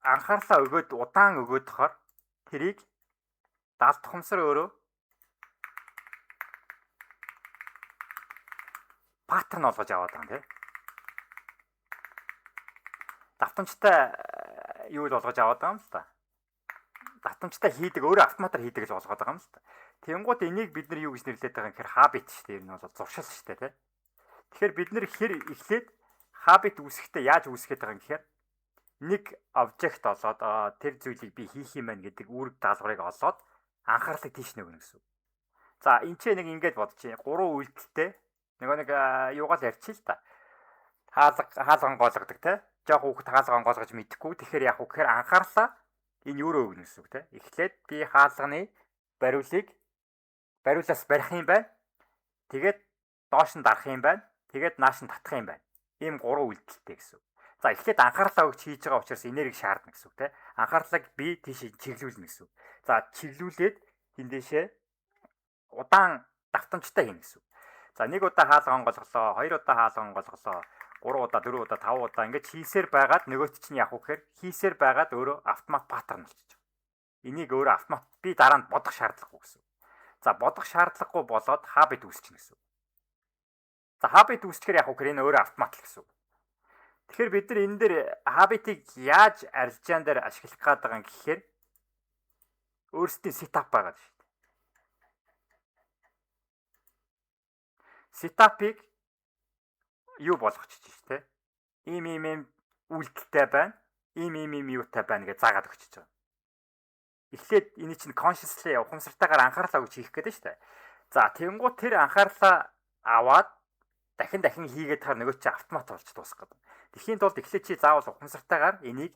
анхаарлаа өгөөд удаан өгөөд тохоор тэрийг даалт тухамсар өөрөө паттерн олгож аваад байгаа юм тий. Давтамжтай юу л олгож аваад байгаа юм л та. Давтамжтай хийдэг өөрөө автоматар хийдэг л болгоод байгаа юм л та. Тэнгууд энийг бид нар юу гэж нэрлэдэг байгаа юм гэхээр habit шүү дээ. Энэ бол зуршил шүү дээ тий. Тэгэхээр бид нар хэр эхлээд habit үүсгэхдээ яаж үүсгэж байгаа юм гэхээр нэг обжект олоод тэр зүйлийг би хийх юм байна гэдэг үүрэг даалгаврыг олоод анхаарлыг тийш нөгнө гэсэн. За энэ ч нэг ингэж бодчих. 3 үйлдэлтэй нэг юугаал ярьчих л та. Хаалган гоолгодог те. Жог хүүхэд хаалган гоолгож мэдэхгүй. Тэгэхээр яах вэ гэхээр анхаарлаа энэ юу рүү өгнө гэсэн үг те. Эхлээд би хаалганы бариулаас барих юм байна. Тэгээд доош нь дарах юм байна. Тэгээд нааш нь татах юм байна. Ийм 3 үйлдэлтэй гэсэн. За эхлээд анхаарлаа өгч хийж байгаа учраас энерги шаардна гэсэн үг те. Анхаарлыг би тийш чиглүүлнэ гэсэн. За чиглүүлээд эндээшээ удаан давтамжтай хийнэ гэсэн. За нэг удаа хаалган голголоо, 2 удаа хаалган голголоо, 3 удаа, 4 удаа, 5 удаа ингэж хийсээр байгаад нөгөөт чинь яах вэ гэхээр хийсээр байгаад өөрөө автомат паттерн болчихж байгаа. Энийг өөрөө автомат би дараа нь бодох шаардлагагүй гэсэн. За бодох шаардлагагүй болоод habit үүсчихнэ гэсэн. За habit үүсчихээр яах вэ гэхээр энэ өөрөө автомат л гэсэн. Тэгэхээр бид нар энэ дээр habit-ийг яаж арилжаан дээр ашиглах гээд байгаа юм гэхээр өөрсдийн setup байгаа шүү дээ. Setup-ыг юу болгочих шүү дээ. Ийм үйлдэлтэй байна. Ийм юутай байна гэж заагаад өгч байгаа. Эхлээд энэ чинь consciously ухамсартайгаар анхаарлаа өгч хийх гэдэг шүү дээ. За тэнгуут тэр анхаарлаа аваад дахин хийгээд тахаар нөгөө чи автомат болж дуусах гэдэг. Тэхийн тулд эхлээд чи заавал ухамсартайгаар энийг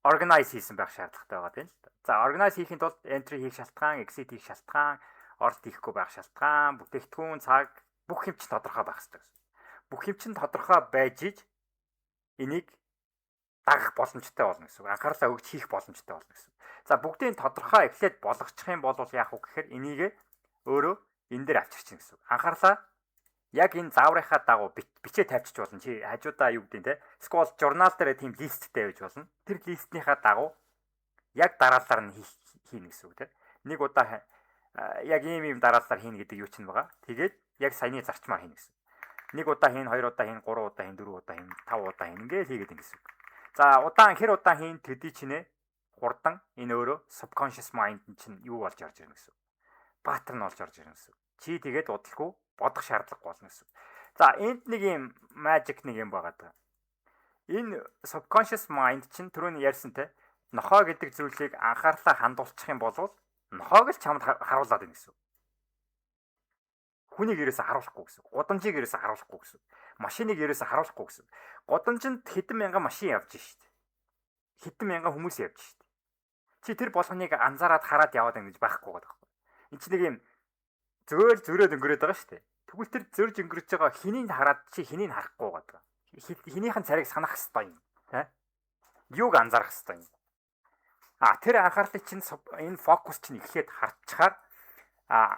organize хийсэн байх шаардлагатай байгаа тийм л да. За organize хийхин тулд entry хийх шалтгаан, exit хийх шалтгаан, оролт хийхгүй байх шалтгаан, бүтээгдэхүүн, цаг бүх юм чинь тодорхой байх хэрэгтэй гэсэн. Бүх юм чинь тодорхой байж иж энийг дагах боломжтой болно гэсэн. Анхаарлаа өгч хийх боломжтой болно гэсэн. За бүгдийн тодорхой эхлээд болгочих юм бол яах вэ гэхээр энийг өөрөө энэ дээр авчирчин гэсэн. Анхаарлаа яг энэ зааврынхаа дагуу бичээ тавьчих болно. Чи хажуудаа юу гэдэг нь те. Скол журнал дээр тийм листтэй байж болно. Тэр листнийхаа дагуу яг дараалалаар нь хийнэ гэсэн үг те. Нэг удаа яг ийм дараалалаар хийнэ гэдэг юу ч нь байгаа. Тэгээд яг саяны зарчмаар хийнэ гэсэн. Нэг удаа хийн, 2 удаа хийн, 3 удаа хийн, 4 удаа хийн, 5 удаа хийн ингээд хийгээд ингэ гэсэн. За хэр удаан хийн төдий чинээ хурдан энэ өөрөө subconscious mind чинь юу болж орж ирнэ гэсэн. Паттерн болж орж ирнэ гэсэн. Чи тэгээд удалгүй бодох шаардлагагүй болно гэсэн. За энд нэг юм magic нэг юм байгаа даа. Энэ subconscious mind чинь түрүүний ярьсан те нохоо гэдэг зүйлийг анхаарлаа хандуулчих юм бол нохоог л чамд харуулад байна гэсэн. Хүнийг ерөөсө харуулахгүй гэсэн. Гудамжийг ерөөсө харуулахгүй гэсэн. Машиныг ерөөсө харуулахгүй гэсэн. Гудамжинд хэдэн мянган машин явж штт. Хэдэн мянган хүмүүс явж штт. Чи тэр болгоныг анзаараад хараад яваад ингэж байхгүй байгаа. Энд чи нэг юм зөөрөд өнгөрөөд байгаа штт. Тэгвэл тэр зөрж өнгөрөж байгаа хэнийг хараад чи хэнийг харахгүй байгаа. Хинийхэн царийг санах хэвээр юм. Тэ? Юуг анзаарах хэвээр юм. Тэр анхаарлыг чинь энэ фокус чинь эхлээд хартчихаар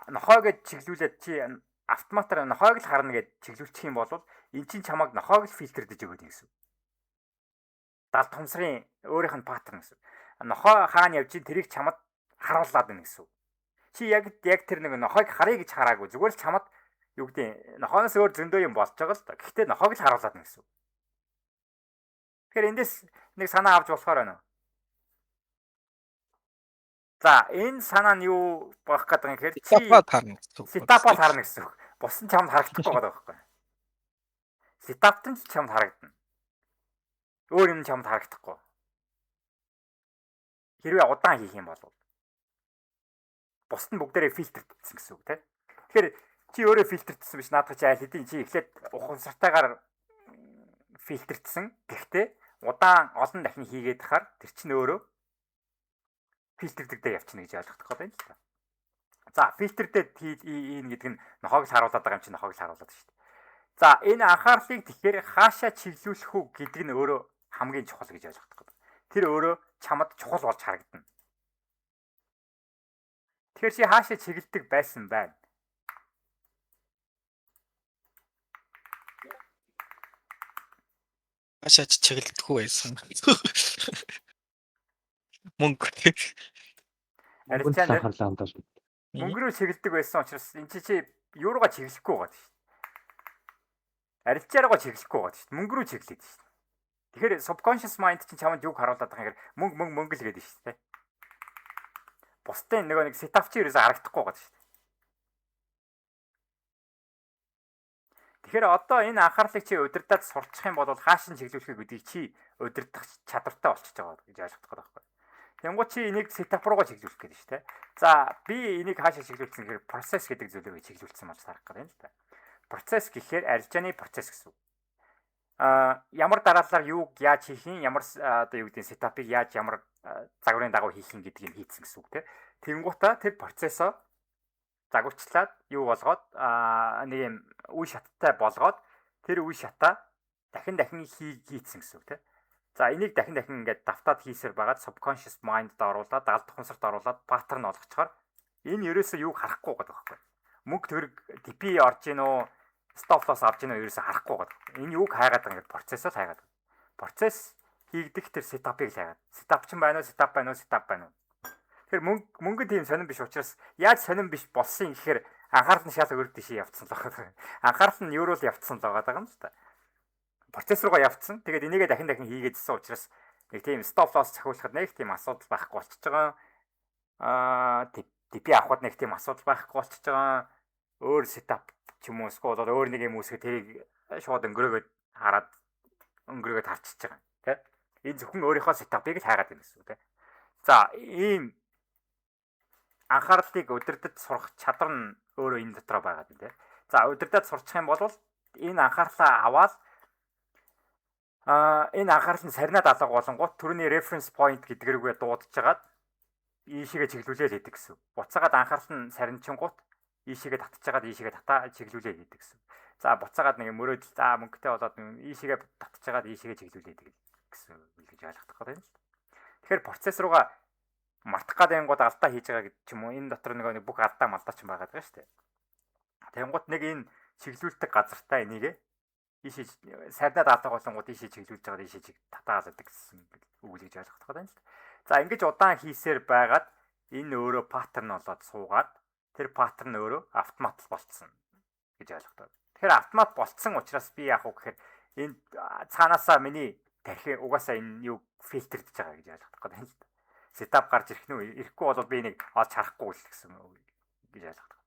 нохоо гэж чиглүүлээд чи автоматар нохоог л харна гэж чиглүүлчих юм бол эн чинь чамайг нохоог л фильтрдэж өгöd гэсэн. Далд томсрын өөрийнх нь паттерн гэсэн. Нохоо хаана явж ин тэрийг чамд харуулад байна гэсэн. Чи яг тэр нэг нохоог харъя гэж хараагүй зүгээр л чамд юу гэдэг нохооноос өөр зөндөө юм болж байгаа л да. Гэхдээ нохоог л харуулад байна гэсэн. Тэгэхээр эндээс нэг санаа авч болохоор байна. За энэ санаа нь юу болох гэдэг юм гэхээр чи сетапад харна гэсэн үг. Бус нь чамд харагдахгүй байгаа байхгүй. Сетапт нь чамд харагдана. Өөр юм чамд харагдахгүй. Хэрвээ удаан хийх юм бол бус нь бүгдээрээ фильтрдсэн гэсэн үг тийм. Тэгэхээр чи өөрөө фильтрдсэн биш наадах чи айл хэдийн чи эхлээд ухамсартайгаар фильтрдсэн. Гэхдээ удаан олон дахин хийгээд хахаар тэр чинь өөрөө фильтрдэгдээ явчихна гэж ойлгох гэдэг юм л та. За фильтрдээ ийм гэдэг нь нохоог л харуулдаг байгаа юм чинь нохоог л харуулдаг шүү дээ. За энэ анхаарлыг тэгэхээр хаашаа чиглүүлэх үү гэдэг нь өөрөө хамгийн чухал гэж ойлгох гэдэг. Тэр өөрөө чамд чухал болж харагдана. Тэгэхээр чи хаашаа чиглэдэг байсан байна? Хаашаа чиглэдэггүй байсан. Мөнгө. Мөнгөнд л анхаарлаа хандуулна. Мөнгөрөө чиглэдэг байсан учраас энэ чи юуруугаа чиглэхгүй байгаа шүү дээ. Арилжаараа чиглэхгүй байгаа шүү дээ. Мөнгөрөө чиглээд шүү дээ. Тэгэхээр subconscious mind чинь чамд юг харуулдаг юм хэрэг мөнгө л гэдэг шүү дээ. Бусдын нэг setup чи ерөөсөөр харагдахгүй байгаа шүү дээ. Тэгэхээр одоо энэ анхаарлыг чи удирдах сурчих юм бол хааш нь чиглүүлэх гэдгийг чи удирдах чадвартай болчихж байгаа гэж ойлгох гэдэг байхгүй. Тэнгуут чи энийг setup руугаа чиглүүлэх гэдэг шүү дээ. За би энийг хаашаа чиглүүлсэн гэхээр process гэдэг зүйлийг чиглүүлсэн болж харах гэдэг юм л да. Процесс гэхээр арилжааны процесс гэсэн үг. Ямар дараалалаар юуг яаж хийх юм, ямар одоо юу гэдэг setup-ыг яаж ямар загварын дагуу хийх юм гэдгийг хийцэн гэсэн үг те. Тэнгуутаа тэр процессоо загварчлаад юу болгоод нэг юм үе шаттай болгоод тэр үе шатаа дахин хийцэн гэсэн үг те. За энийг дахин ингээд давтаад хийсээр байгаад subconscious mind-д оруулаад галд ухамсарт оруулаад паттерн олгочхоор энэ ерөөсөө юуг харахгүй байгаа байхгүй. Мөнгө төгрөг DP орж гин үү, stop loss авж гин үү ерөөсөө харахгүй байгаа. Энэ юуг хайгаад байгаа ингээд процессыг хайгаад. Процесс хийгдэх тэр setup-ыг хайгаад. Setup ч байна уу, setup байна уу. Тэгэхээр мөнгө тийм сонирн биш учраас яаж сонирн биш болсон гэхээр анхаарал нь шал өөр дэшээ явцсан л байгаа. Анхаарал нь юуруу л явцсан л байгаа юм л та. Процесс руугаа явцсан. Тэгээд энийгээ дахин хийгээдсэн учраас нэг тийм stop loss захиулахад нэг тийм асуудал байхгүй болчихж байгаа. DP авахд нэг тийм асуудал байхгүй болчихж байгаа. Өөр setup ч юм уу эсвэл өөр нэг юм үсгээ тэрийг шууд өнгөрөөгд харчиж байгаа. Тэ? Энэ зөвхөн өөрийнхөө setup-ыг л хайгаад байна гэсэн үг. Тэ? За ийм анхаарлыг удирдах сурах чадвар нь өөрөө энэ дотор байгаа юм тэ. За удирдах сурчих юм бол энэ анхаарлаа аваад энэ анхаарал нь сарнаад алга болонгууд түрүүний reference point гэдгээрээ дуудаж жагаад ийшээгээ чиглүүлээд хийдэг гэсэн. Буцаагаад анхаарал нь сарничингууд ийшээгээ татчихагаад ийшээгээ татаа чиглүүлээд хийдэг гэсэн. За буцаагаад нэг мөрөөдөл мөнгөтэй болоод ийшээгээ татчихагаад ийшээгээ чиглүүлээд хийдэг гэсэн үг гэж ойлгох гэдэг юм л. Тэгэхээр процесс руугаа мартах гэдэг ангууд алдаа хийж байгаа гэдэг ч юм уу. Энэ дотор нэг бүх алдаа малдаа ч байгаа даа шүү дээ. Тэнгуут нэг энэ чиглүүлдэг газартаа энийг ийшээ сарнаад алга болонгууд ийшээ чиглүүлж байгаа ийшээ татаагаад гэсэн үг гэж ойлгох гэдэг юм л. За ингэж удаан хийсээр байгаад энэ өөрөө паттерн болоод суугаад тэр паттерн өөрөө автомат болцсон гэж ойлгох. Тэгэхээр автомат болцсон учраас би яах вэ гэхээр энэ цаанаасаа миний тархи угаасаа энэ юу фильтрдэж байгаа гэж ойлгох гэдэг юм л. Setup гарч ирэх нь ирэхгүй бол би нэг олж харахгүй л гэсэн үг гэж ойлгох.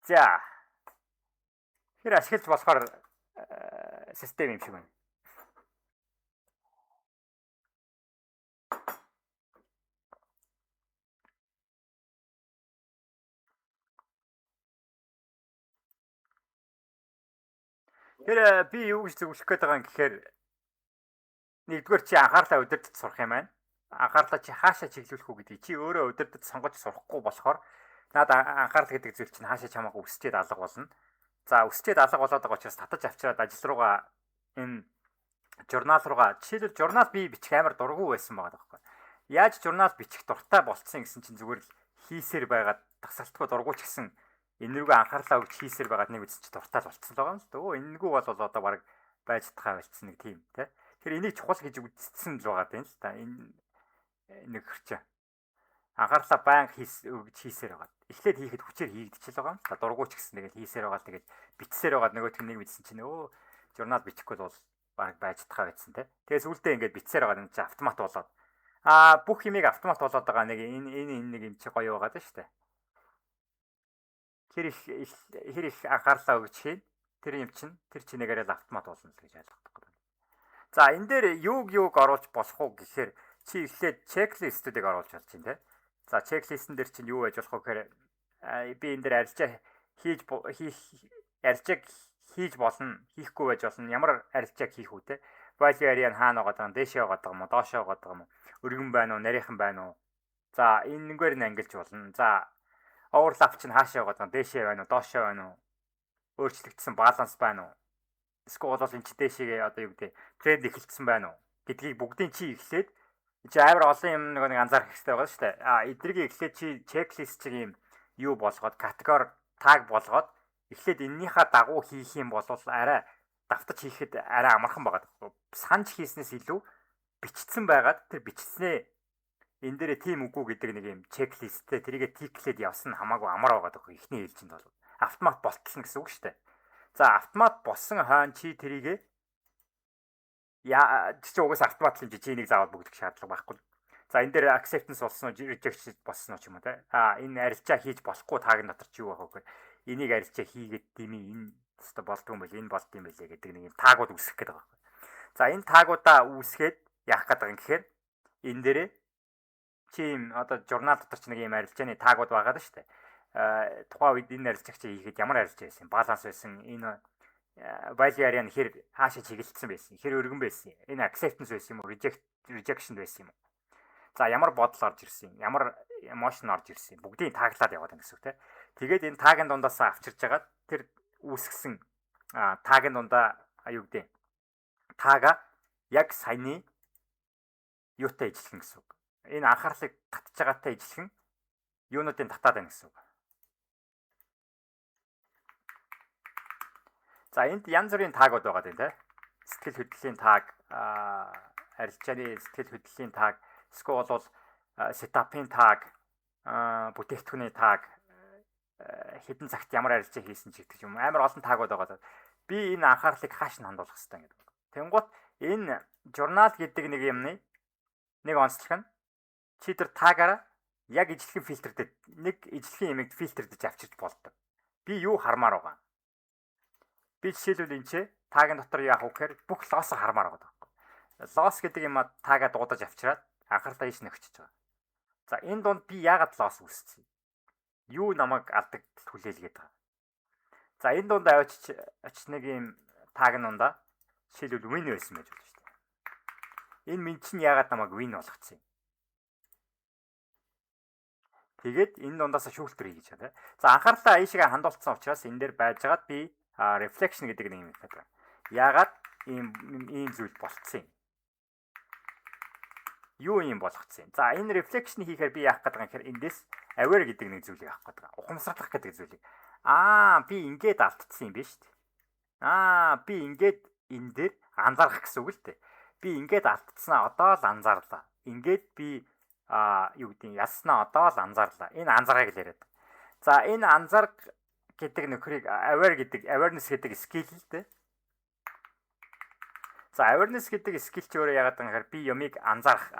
За. Тэр ашиглаж болохоор систем юм шиг байна. Тэр би юу гэж зөвлөх гээд байгаа юм гэхээр нэгдүгээр чи анхаарлаа удирдах сурах юм байна. Анхаарлаа чи хаашаа чиглүүлэх үү гэдгийг чи өөрөө удирдах сонгож сурахгүй болохоор наад анхаарал гэдэг зүйл чинь хаашаа чамаагүй өсчээд алга болно. За өсчээд алга болоод байгаа учраас татаж авчираад ажил руугаа энэ журнал руугаа жишээлбэл журнал би бичих амар дурггүй байсан байгаа байхгүй. Яаж журнал бичих дуртай болцсон гэсэн чинь зүгээр л хийсээр байгаад тасалтгүй дурггүй ч гэсэн энэргүй анхаарлаа өгч хийсээр байгаад нэг үсч дуртай болцсон байгаа юм л дөө. Энэгүй бол одоо баг байж тахаа болцсон нэг тийм те. Тэр энийг чухал гэж үзсэн л байгаа юм л та. Энэ нэг хэрчээ. Анхаарлаа баян өгч хийсээр байгаа. Эхлээд хийхэд хүчээр хийгдчихэл байгаа юм. За дургуйч гэсэн тэгээд хийсээр байгаа л тэгээд битсээр байгаа нөгөөт нэг мэдсэн чинь журнал бичихгүй бол баг байж тахаа байсан те. Тэгээд сүүлдээ ингээд битсээр байгаа юм чи автомат болоод бүх юмыг автомат болоод байгаа нэг энэ нэг юм чи гоё байгаа даа шүү дээ. Тэр их анхаарлаа өгч хийн. Тэр юм чинь тэр чинээгээр л автомат болно гэж ойлгох гэдэг. За энэ дээр юуг оруулж болох уу гэхээр чи эхлээд чеклистүүдийг оруулж болж байна те. За чеклистэн дээр чинь юу байж болох вэ гэхээр би энэ дээр арилжааг хийж болно, хийхгүй байж болно. Ямар арилжааг хийх үү те. Value area нь хаана байгаа даа, дээшээ байгаа юм уу, доошоо байгаа юм уу, өргөн байна уу, нарийнхан байна уу. За энэгээр нь ангилж болно. За overlap чинь хаашаа байгаа даа, дээшээ байна уу, доошоо байна уу. Өөрчлөгдсөн баланс байна уу. Эсвэл бол энэ ч дээшээ одоо юу гэдэг тренд эхэлсэн байна уу гэдгийг бүгдийг чи эхлээд чи амар олон юм нэг анзаарах хэрэгтэй байгаа шүү дээ. Эднийг эхлээд чи чеклист чиг юм юу болгоод категори таг болгоод эхлээд эннийхээ дагуу хийх юм бол арай давтаж хийхэд арай амархан байгаа. Санж хийснээс илүү бичсэн байгаад тэр бичснээ энэ дээр тийм үгүй гэдэг нэг юм чеклисттэй тэрийгэ тиклээд явсан хамаагүй амар байгаа даа. Эхний ээлжинд бол автомат болтолно гэсэн үг шүү дээ. За автомат болсон хаан чи тэрийгэ чи угаас автомат л чи энийг заавал бүгдэх шаардлага байхгүй. За энэ дээр acceptance болсон уу, rejection болсон уу ч юм уу те. Энэ арилжаа хийж болохгүй таагийн дотор чи юу байх вэ? Энийг арилжаа хийгээд дими энэ өстө болдгүй юм байл, энэ болд юм байлээ гэдэг нэг юм таагууд үүсгэх гээд байгаа байхгүй. За энэ таагуудаа үүсгээд яах гээд байгаа юм гэхээр энэ дээрээ чи одоо журнал дотор ч нэг юм арилжааны таагууд байгаа даа шүү дээ. Тухайн үед энэ арилжаач хийгээд ямар арилжаа байсан, баланс байсан, энэ value area нь хэр хаашаа чиглэлсэн байсан, хэр өргөн байсан, энэ acceptance байсан юм уу, rejection байсан юм уу. За ямар бодол орж ирсэн, ямар emotion орж ирсэн, бүгдийг тааглаад яваад байгаа гэсэн үг те. Тэгээд энэ таагийн дундаас авчирж хагаад тэр үүсгэсэн таагийн дундаа юу гэдэг таага яг саяны юутай ижилхэн гэсэн үг. Энэ анхаарлыг татж байгаатай ижилхэн юунуудын татаад байна гэсэн үг. За энд янз бүрийн таагууд байгаа дээ те. Сэтгэл хөдлөлийн тааг, арилжааны сэтгэл хөдлөлийн тааг, эсвэл бол сетапын тааг, бүтээгдэхүүний тааг, хэдэн цагт ямар арилжаа хийсэн ч гэдэг юм. Амар олон таагууд байгаа. Би энэ анхаарлыг хааш нь хандуулах хэрэгтэй гэдэг. Тэнгуут энэ журнал гэдэг нэг юмны нэг онцлог нь чи тэр таагаараа яг ижлэхэн фильтрдэд нэг ижлэхэн ямиг фильтрдэж авчирч болдог. Би юу хармаар байгаа? Би жишээлбэл энэ таагийн дотор яах вэ гэхээр бүх лоосоо хармаар байгаа. Лоос гэдэг юм таагаа дуудаж авчираад анхаарлаа ийш нөхчихөж байгаа. За энэ донд би яагаад лоос үүсчихэ? Юу намайг алдаг хүлээлгээд байгаа. За энэ донд авчиж нэг юм тааг нунда жишээлбэл win байсан байж болно шүү дээ. Энэ минь чинь яагаад намайг win болгоцсон юм? Тэгээд энэ дундаас шүүлтэр хийж байгаа. За анхаарлаа ийшээ хандуулсан учраас энэ дээр байжгаад би reflection гэдэг нэг юм хэлдэг. Яагаад ийм зүйл болцсон юм? Юу юм болгоцсон юм? За энэ reflection хийхээр би яах гэдэг юм гэхээр эндээс aware гэдэг нэг зүйлийг авах гэдэг. Ухамсарлах гэдэг зүйлийг. Би ингээд алдчихсан юм биш үү? Би ингээд энэ дээр анзаарах гэсэн үг л дээ. Би ингээд алдчихснаа одоо л анзаарлаа. Ингээд би юу гэдэг нь яснаа одоо л анзаарлаа. Энэ анзааргыг л яриад. За энэ анзаарг гэдэг нөхрийг awareness гэдэг skill л дээ. За awareness гэдэг skill ч өөрөө яагаад гэхээр би юмыг анзаарах.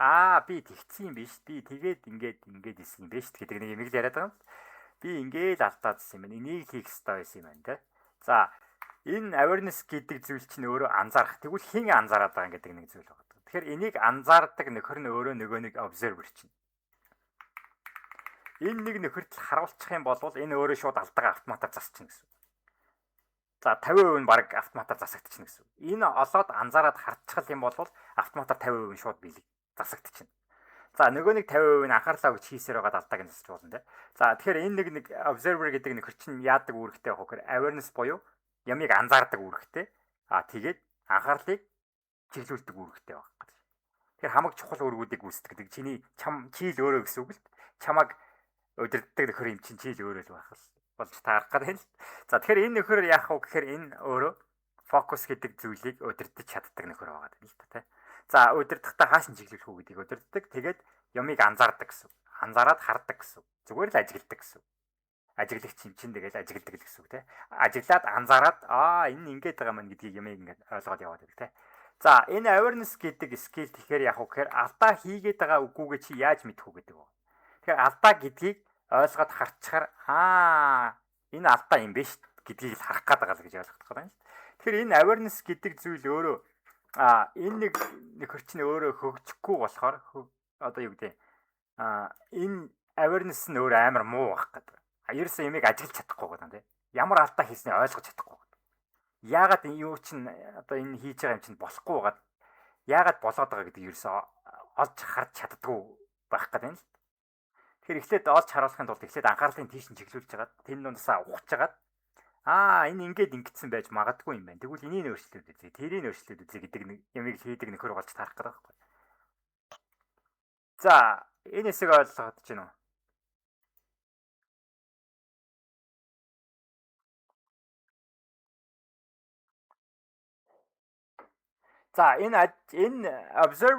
Би тэгсэн юм биш. Би тэгээд ингээд исэн юм биш гэдэг нэг юм л яриад байгаа юм. Би ингээд алдаадсан юм байна. Энийг хийх хэрэгтэй байсан юм байна те. За энэ awareness гэдэг зүйл чинь өөрөө анзаарах. Тэгвэл хин анзаараад байгаа гэдэг нэг зүйл байна. Тэгэхээр энийг анзаардаг нөхөр нь өөрөө нөгөө нэг observer чинь. Энэ нэг нөхөрт харуулчих юм бол энэ өөрөө шууд алдаага автоматар засчихна гэсэн. За 50% нь баг автоматар засагдчихна гэсэн. Энэ олоод анзаараад хардчихл юм бол автоматар 50% нь шууд биелэг засагдчихна. За нөгөө нэг 50% нь анхаарлаа өгч хийсээр байгаа алдааг нь засч болно те. За тэгэхээр энэ нэг observer гэдэг нөхөр чинь яадаг үүрэгтэй байх вэ гэхээр awareness буюу ямыг анзаардаг үүрэгтэй. Тэгээд анхаарлыг чиглүүлдэг үүрэгтэй байх гэдэг. Тэгэхээр хамаг чухал үүргүүдийг үүсдэг. Чиний чийл өөрөө гэсэн үг л. Чамаг удирддаг нөхөр юм чинь чийл өөрөө л байх л болж таарах гэдэг л. За тэгэхээр энэ нөхөр яах вэ гэхээр энэ өөрөө фокус гэдэг зүйлийг удирдах чаддаг нөхөр байгаа юм л та. За удирдахдаа хааш нь чиглүүлэх үү гэдгийг удирддаг. Тэгээд ямыг анзаардаг гэсэн. Анзаараад хардаг гэсэн. Зүгээр л ажигладаг гэсэн. Ажиглагч юм чинь тэгэл ажигладаг л гэсэн үг те. Ажиглаад анзаараад энэ ингээд байгаа мэн гэдгийг ямыг ингээд ойлгоод яваад байдаг те. За энэ awareness гэдэг skill тэгэхээр яах вэ гэхээр алдаа хийгээд байгаа үгүйгээ чи яаж мэдэх үү гэдэг байна. Тэгэхээр алдаа гэдгийг ойлгоод харцгаар энэ алдаа юм биш гэдгийг л харах гээд байгаа л гэж ойлгох гэдэг юм. Тэгэхээр энэ awareness гэдэг зүйл өөрөө энэ нэг нөхөр чинь өөрөө хөгжихгүй болохоор одоо юу гэдэг энэ awareness нь өөрөө амар муу байх гэдэг. Ерөөсөө ямиг ажиглаж чадахгүй гэдэг тийм. Ямар алдаа хийснээ ойлгож чадахгүй. Яагаад энэ юу чинь одоо энэ хийж байгаа юм чинь болохгүй байгаад яагаад болоод байгаа гэдэг ерөөсөө олж харж чаддгүй байх гэдэг юм л. Тэгэхээр эхлээд олж харуулахын тулд эхлээд анхаарлын тийш нь чиглүүлж хагаад тэн дундасаа ухаж хагаад энэ ингээд ингэсэн байж магадгүй юм байна. Тэгвэл энийг өөрчлөөд үзье. Тэрийг өөрчлөөд үзье гэдэг нэг ямиг хийдэг нөхөр болж таарах гэдэг байхгүй. За энэ хэсэг ойлгоод байна уу? За энэ observer